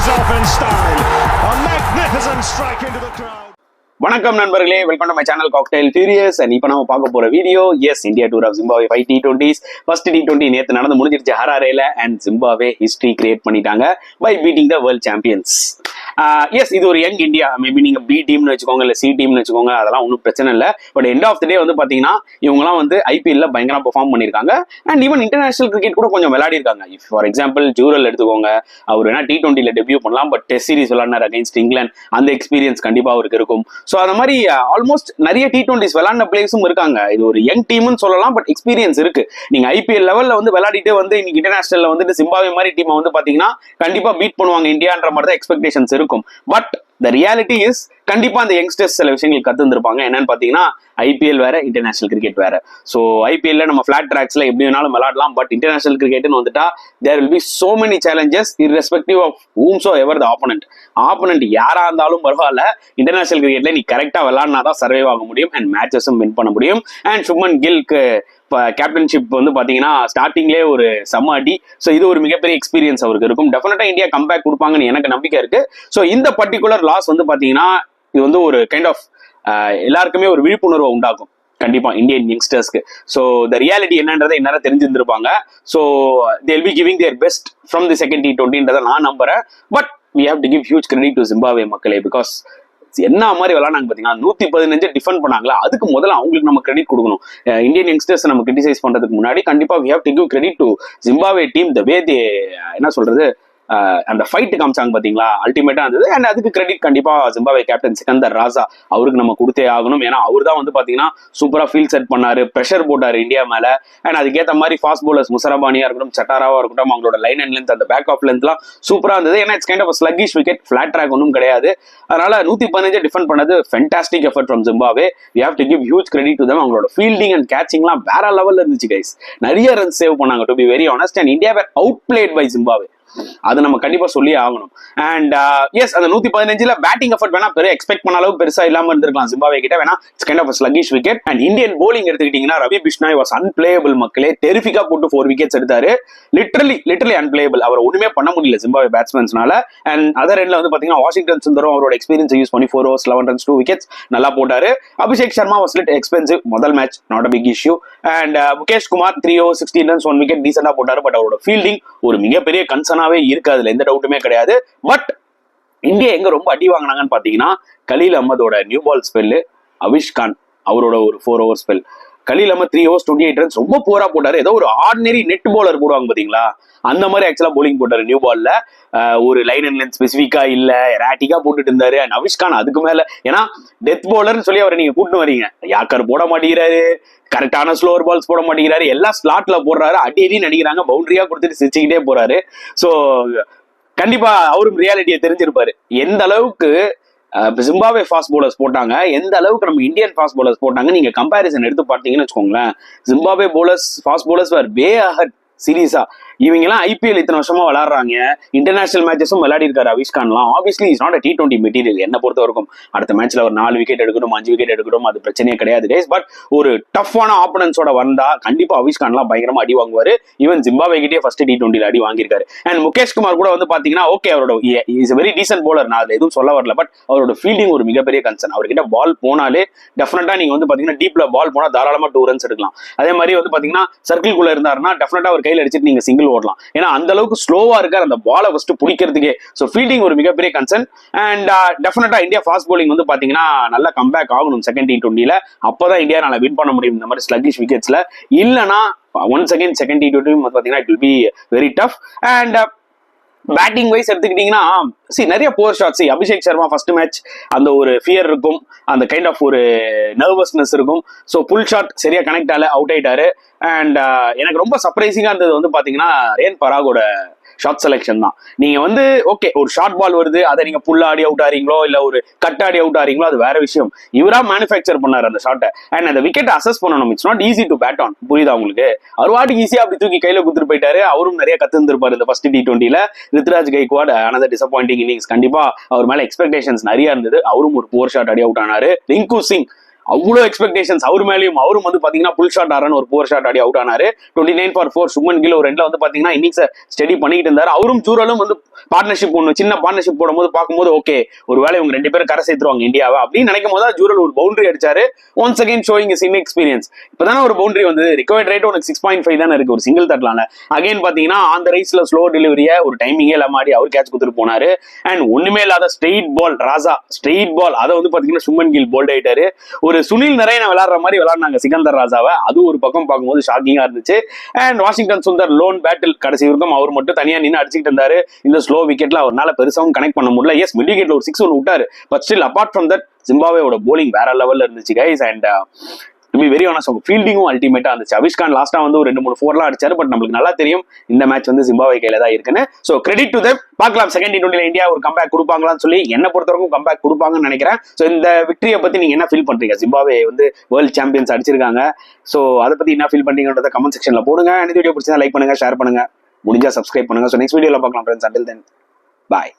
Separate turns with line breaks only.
finishes off in style. A magnificent strike into the crowd.
வணக்கம் நண்பர்களே, welcome to my channel cocktail furious. And இப்போ நம்ம பார்க்க போற video India tour of Zimbabwe 5 T20s. First T20 நேற்று நடந்து முடிஞ்சிருச்சு ஹராரேல. அண்ட் ஜிம்பாப்வே ஹிஸ்டரி கிரியேட் பண்ணிட்டாங்க by beating the world champions. இது ஒரு யங் இந்தியா. மேபி நீங்க பி டீம்னு வச்சுக்கோங்க, இல்லை சி டீம்னு வச்சுக்கோங்க, அதெல்லாம் ஒன்றும் பிரச்சனை இல்லை. But end of the day வந்து பாத்தீங்கன்னா இவங்கலாம் வந்து ஐபிஎல்ல பயங்கரமா பெர்ஃபார்ம் பண்ணிருக்காங்க. அண்ட் ஈவன் இன்டர்நேஷனல் கிரிக்கெட் கூட கொஞ்சம் விளையாடி இருக்காங்க. ஃபார் எக்ஸாம்பிள் ஜூரல் எடுத்துக்கோங்க, அவர் வேணா T20ல டெபியூ பண்ணலாம். பட் டெஸ்ட் சீரிஸ் விளையாடினார் அகைன்ஸ்ட் இங்கிலாந்து. அந்த எக்ஸ்பீரியன்ஸ் கண்டிப்பா அவருக்கு இருக்கும். ஸோ அந்த மாதிரி ஆல்மோஸ்ட் நிறைய T20s விளையாடின பிளேயர்ஸும் இருக்காங்க. இது ஒரு யங் டீம்னு சொல்லலாம். பட் எக்ஸ்பீரியன்ஸ் இருக்கு. நீங்க ஐபிஎல் லெவல்ல வந்து விளையாடிட்டு வந்து இன்னைக்கு இன்டர்நேஷனல்ல வந்துட்டு ஜிம்பாப்வே மாதிரி டீமை வந்து பாத்தீங்கன்னா கண்டிப்பா பீட் பண்ணுவாங்க இந்தியான்ற மாதிரி தான் எக்ஸ்பெக்டேஷன்ஸ் இருக்கும். பட் the reality is கண்டிப்பா அந்த யங்ஸ்டர்ஸ் சில விஷயங்கள் கத்துருப்பாங்க. என்னன்னு பாத்தீங்கன்னா ஐபிஎல் வேற, இன்டர்நேஷனல் கிரிக்கெட் வேற. ஸோ ஐபிஎல்ல நம்ம ஃபிளாட் ட்ராக்ஸ்ல எப்படி வேணாலும் விளையாடலாம். பட் இன்டர்நேஷனல் கிரிக்கெட்னு வந்துட்டா there will be so many challenges irrespective of whomsoever the opponent யாரா இருந்தாலும் பரவாயில்ல. இன்டர்நேஷனல் கிரிக்கெட்ல நீ கரெக்டா விளையாடினா தான் சர்வைவ் ஆக முடியும் அண்ட் மேட்சஸும் வின் பண்ண முடியும். அண்ட் சுப்மன் கில்க்கு கேப்டன்ஷிப் வந்து பாத்தீங்கன்னா ஸ்டார்டிங்லேயே ஒரு செம்ம அடி. ஸோ இது ஒரு மிகப்பெரிய எக்ஸ்பீரியன்ஸ் அவருக்கு இருக்கும். டெஃபினட்டா இந்தியா கம்பேக் கொடுப்பாங்கன்னு எனக்கு நம்பிக்கை இருக்கு. ஸோ இந்த பர்டிகுலர் லாஸ் வந்து பாத்தீங்கன்னா இது வந்து ஒரு கைண்ட் ஆஃப் எல்லாருக்குமே ஒரு விழிப்புணர்வை உண்டாக்கும் கண்டிப்பா இந்தியன் யங்ஸ்டர்ஸ்க்கு. ஸோ த ரியாலிட்டி என்னன்றதை இந்நேரம் தெரிஞ்சிருந்திருப்பாங்க. So they'll be giving their best from the second T20ன்றதை நான் நம்புறேன். But we have to give huge credit to Zimbabwe மக்களே. பிகாஸ் என்ன மாதிரி விளையாடுனாங்க பாத்தீங்கன்னா 115 டிஃபெண்ட் பண்ணாங்களா, அதுக்கு முதல்ல அவங்களுக்கு நம்ம கிரெடிட் கொடுக்கணும். இந்தியன் யங்ஸ்டர்ஸ் நம்ம கிரிட்டிசைஸ் பண்றதுக்கு முன்னாடி கண்டிப்பா we have to give credit to Zimbabwe team the way they என்ன சொல்றது அந்த ஃபைட் காமிச்சாங்க பாத்தீங்களா, அல்டிமேட்டா இருந்தது. அண்ட் அதுக்கு கிரெடிட் கண்டிப்பா ஜிம்பாப்வே கேப்டன் சிக்கந்தர் ராஜா அவருக்கு நம்ம கொடுத்தே ஆகணும். ஏன்னா அவர் தான் வந்து பாத்தீங்கன்னா சூப்பரா ஃபீல்ட் செட் பண்ணாரு, ப்ரெஷர் போட்டாரு இந்தியா மேல. அண்ட் அதுக்கேற்ற மாதிரி ஃபாஸ்ட் போலர்ஸ் முசரபானியா இருக்கட்டும், சட்டாராவா இருக்கட்டும், அவங்களோட லைன் அண்ட் லென்த், அந்த பேக் ஆஃப் லென்த்லாம் சூப்பரா இருந்தது. ஏன்னா it's kind of sluggish wicket, flat track ஒன்றும் கிடையாது. அதனால 115 டிஃபெண்ட் பண்ணது fantastic effort from Zimbabwe. we have to give huge credit to them. அவங்களோட ஃபீல்டிங் அண்ட் கேச்சிங்லாம் வேற லெவல்ல இருந்துச்சு கைஸ். நிறைய ரன்ஸ் சேவ் பண்ணாங்க to be very honest. And India were outplayed by Zimbabwe, அது நம்ம கண்டிப்பா சொல்லி ஆகணும். அண்ட் அந்த 115 பேட்டிங் எஃபர்ட் வேணா பெரிய எக்ஸ்பெக்ட் பண்ண அளவுக்கு பெருசா இல்லாம இருந்திருக்கலாம் ஜிம்பாப்வே கிட்ட. வேணா it's kind of sluggish wicket. And Indian bowling எடுத்துக்கிட்டீங்கன்னா ரவி பிஷ்னாய் வாஸ் அன்பிளேயபிள் மக்களே. டெரிஃபிக்கா போட்டு 4 விக்கெட்ஸ் எடுத்தாரு. Literally unplayable. அவர் ஒண்ணுமே பண்ண முடியல ஜிம்பாப்வே பேட்ஸ்மேன்ஸ்னால. அண்ட் அதர் எண்ட்ல வந்து பாத்தீங்கன்னா வாஷிங்டன் சுந்தரம் அவரோட எக்ஸ்பீரியன்ஸ் யூஸ் பண்ணி 4 overs 11 runs 2 wickets நல்லா போட்டாரு. Abhishek Sharma was little expensive. முதல் match not a big issue. And Mukesh Kumar 3 overs 16 runs 1 wicket டீசெண்டா போட்டாரு. பட் அவரோட ஃபீல்டிங் ஒரு மிகப்பெரிய கன்சர்னாவே இருக்கு, அதுல எந்த டவுட்டுமே கிடையாது. பட் இந்தியா எங்க ரொம்ப அடி வாங்கினாங்கன்னு பாத்தீங்கன்னா கலீல் அஹ்மதோட new ball spell, Avesh Khan அவரோட ஒரு 4 over spell. Khaleel Ahmed 3 overs 28 runs ரொம்ப போரா போட்டாரு. ஏதோ ஒரு ஆர்டினரி நெட் பவுலர் போடுவாங்க பாத்தீங்களா, அந்த மாதிரி ஆக்சுவலா போலிங் போட்டாரு நியூ பால்ல. ஒரு லைன் அண்ட் லென்த் ஸ்பெசிஃபிக்கா இல்ல, எராட்டிக்கா போட்டுட்டு இருந்தாரு. அண்ட் அவிஷ் கான் அதுக்கு மேல, ஏன்னா டெத் பவுலர்னு சொல்லி அவரை நீங்க கூட்டு வரீங்க, யாக்கர் போட மாட்டேங்கிறாரு, கரெக்டான ஸ்லோவர் பால்ஸ் போட மாட்டேங்கிறாரு, எல்லா ஸ்லாட்ல போடுறாரு, அடி அடி நடிக்கிறாங்க, பவுண்டரியா கொடுத்துட்டு சிரிச்சுக்கிட்டே போறாரு. ஸோ கண்டிப்பா அவரும் ரியாலிட்டியை தெரிஞ்சிருப்பாரு எந்த அளவுக்கு ஜிம்பாப்வே ஃபாஸ்ட் போலர்ஸ் போட்டாங்க, எந்த அளவுக்கு நம்ம இந்தியன் ஃபாஸ்ட் போலர்ஸ் போட்டாங்க. நீங்க கம்பேரிசன் எடுத்து பார்த்தீங்கன்னு வச்சுக்கோங்களேன், ஜிம்பாப்வே ஃபாஸ்ட் போலர்ஸ் வேர் வே அஹெட் சீரியஸா. இவங்க எல்லாம் ஐபிஎல் இத்தனை வருஷமா விளையாடுறாங்க, இன்டர்நேஷனல் மேட்சஸும் விளையாடி இருக்காரு அவிஷ் கான்லாம். Obviously is not a T20 material என்ன பொறுத்த வரைக்கும். அடுத்த மேட்ச்ல ஒரு 4 விக்கெட் எடுக்கணும், 5 விக்கெட் எடுக்கணும், அது பிரச்சனையே கிடையாது கைஸ். பட் ஒரு டஃப்பான ஆப்பனன்ஸோட வந்தா கண்டிப்பா அவிஷ் கான்லாம் பயங்கரமா அடி வாங்குவாரு. ஈவன் ஜிம்பாப்வே கிட்டே ஃபர்ஸ்ட் T20ல அடி வாங்கியிருக்காரு. அண்ட் முகேஷ் குமார் கூட வந்து பாத்தீங்கன்னா ஓகே, அவரோட இஸ் வெரி டீசன்ட் போலர், நான் அதுல எதுவும் சொல்ல வரல. பட் அவரோட ஃபீல்டிங் ஒரு மிகப்பெரிய கன்சர்ன். அவர்கிட்ட பால் போனாலே டெஃபினட்டா நீங்க வந்து பாத்தீங்கன்னா டீப்ல பால் போனா தாராளமா 2 runs எடுக்கலாம். அதே மாதிரி வந்து பாத்தீங்கன்னா சர்க்கிள்குள்ள இருந்தாருன்னா டெஃபினட்டா அவர் கையில அடிச்சிட்டு நீங்க சிங்கிள் ஓடலாம். ஏன்னா அந்த அளவுக்கு ஸ்லோவா இருக்காரு அந்த பாலை ஃபர்ஸ்ட் பிடிக்கிறதுக்கே. ஸோ ஃபீல்டிங் ஒரு மிகப்பெரிய கன்சர்ன். அண்ட் டெஃபினட்டா இந்தியா ஃபாஸ்ட் போலிங் வந்து பாத்தீங்கன்னா நல்லா கம்பேக் ஆகணும் செகண்ட் T20ல. அப்பதான் இந்தியா நல்லா வின் பண்ண முடியும் இந்த மாதிரி ஸ்லக்கிஷ் விக்கெட்ஸ்ல. இல்லைன்னா ஒன்ஸ் அகைன் செகண்ட் T20 பாத்தீங்கன்னா it will be very tough. And batting wise எடுத்துக்கிட்டீங்கன்னா நிறைய poor shots. Abhishek Sharma first match அந்த ஒரு ஃபியர் இருக்கும், அந்த கைண்ட் ஆஃப் ஒரு நர்வஸ்னஸ் இருக்கும். ஸோ புல் ஷாட் சரியா கனெக்ட் ஆகல, அவுட் ஆயிட்டாரு. அண்ட் எனக்கு ரொம்ப சர்ப்ரைசிங்கா இருந்தது வந்து பாத்தீங்கன்னா ரேன் பராகோட ஷார்ட் செலெக்ஷன் தான். நீங்க வந்து ஓகே ஒரு ஷார்ட் பால் வருது, அதை நீங்க புல் ஆடி அவுட் ஆறீங்களோ இல்ல ஒரு கட் ஆடி அவுட் ஆறீங்களோ அது வேற விஷயம். இவரா மேனுஃபேக்சர் பண்ணாரு அந்த ஷாட்டை. அண்ட் அந்த விக்கெட் அசஸ் பண்ணணும். It's not easy to bat on. புரியுதா உங்களுக்கு? அவர் வாட்டுக்கு ஈஸியா அப்படி தூக்கி கையில குடுத்துட்டு போயிட்டாரு. அவரும் நிறைய கத்துருப்பாரு இந்த ஃபர்ஸ்ட் T20ல. Ruturaj Gaikwad another disappointing innings. கண்டிப்பா அவர் மேல எக்ஸ்பெக்டேஷன்ஸ் நிறைய இருந்தது. அவரும் ஒரு 4 ஷாட் அடி அவுட் ஆனாரு. ரிங்கு சிங் அவ்வளோ எக்ஸ்பெக்டேஷன்ஸ் அவர் மேலேயும். அவரும் வந்து பாத்தீங்கன்னா புல் ஷாட் ஆறான்னு ஒரு புவர் ஷாட் ஆடி அவுட் ஆனாரு. 29 for 4. சுமன் கில் ஒரு ரெண்டுல வந்து பாத்தீங்கன்னா இன்னிங்ஸ் ஸ்டடி பண்ணிட்டு இருந்தாரு. அவரும் ஜூரலும் வந்து பார்ட்னர்ஷிப் ஒன்று சின்ன பார்ட்னர்ஷிப் போடும்போது பார்க்கும்போது ஓகே ஒருவேளை இவங்க 2 பேரும் கரை சேர்த்துருவாங்க இந்தியாவை அப்படின்னு நினைக்கும் போது ஜூரல் ஒரு பவுண்டரி அடிச்சாரு. Once again showing is inexperience. இப்பதானே ஒரு பவுண்டரி வந்து ரிகவர்ட் ரேட் உனக்கு 6.5 தானே இருக்கு ஒரு சிங்கிள் தட்டலான. அகைன் பாத்தீங்கன்னா அந்த ரைஸ்ல ஸ்லோ டெலிவரியை ஒரு டைமிங்கே இல்லாம ஆடி அவர் கேட்ச் கொடுத்துட்டு போனாரு. அண்ட் ஒண்ணுமே இல்லாத ஸ்ட்ரெயிட் பால் ராஜா ஸ்ட்ரெயிட் பால் அதை வந்து பாத்தீங்கன்னா சுமன் கில் போல்ட் ஆயிட்டாரு. ஒரு சுனில் நரேன் விளையாடுற மாதிரி விளையாடுனாங்க சிகந்தர் ராஜாவை. அது ஒரு பக்கம் பார்க்கும்போது ஷாக்கிங்கா இருந்துச்சு. And Washington Sundar loan battle கடைசி வரைக்கும் அவர் மட்டும் தனியா நின்று அடிச்சுட்டு இருந்தாரு. இந்த ஸ்லோ விக்கெட்ல அவரால் பெருசாவும் கனெக்ட் பண்ண முடியல. எஸ் மிட் விக்கெட்ல ஒரு 6 ஒன்று விட்டாரு. But still apart from that ஜிம்பாவேவோட போலிங் வேற லெவல்ல இருந்துச்சு guys. And to be very honest அவங்க ஃபீல்டிங்கும் அல்டிமேட்டா இருந்துச்சு. அவிஷ்கான் லாஸ்டா வந்து ஒரு 2-3 4 அடிச்சாரு. பட் நம்மளுக்கு நல்லா தெரியும் இந்த மேட்ச் வந்து ஜிம்பாவே கையில தான் இருக்குன்னு. So credit to them. பார்க்கலாம் செகண்ட் T20 இந்தியா ஒரு கம்பேக் கொடுப்பாங்களான்னு சொல்லி. என்ன பொறுத்தவரைக்கும் கம்பேக் கொடுப்பாங்கன்னு நினைக்கிறேன். சோ இந்த விக்டரியை பத்தி நீங்க என்ன ஃபீல் பண்றீங்க? ஜிம்பாவே வந்து வேர்ல்ட் சாம்பியன்ஸ் அடிச்சிருக்காங்க. சோ அதை பத்தி என்ன ஃபீல் பண்றீங்கன்றத கமெண்ட் செக்ஷன்ல போடுங்க. இந்த வீடியோ பிடிச்சா லைக் பண்ணுங்க, ஷேர் பண்ணுங்க, முடிஞ்சா சப்ஸ்கிரைப் பண்ணுங்க. சோ நெக்ஸ்ட் வீடியோல பார்க்கலாம் ஃப்ரெண்ட்ஸ். அண்டில் தென் பாய்.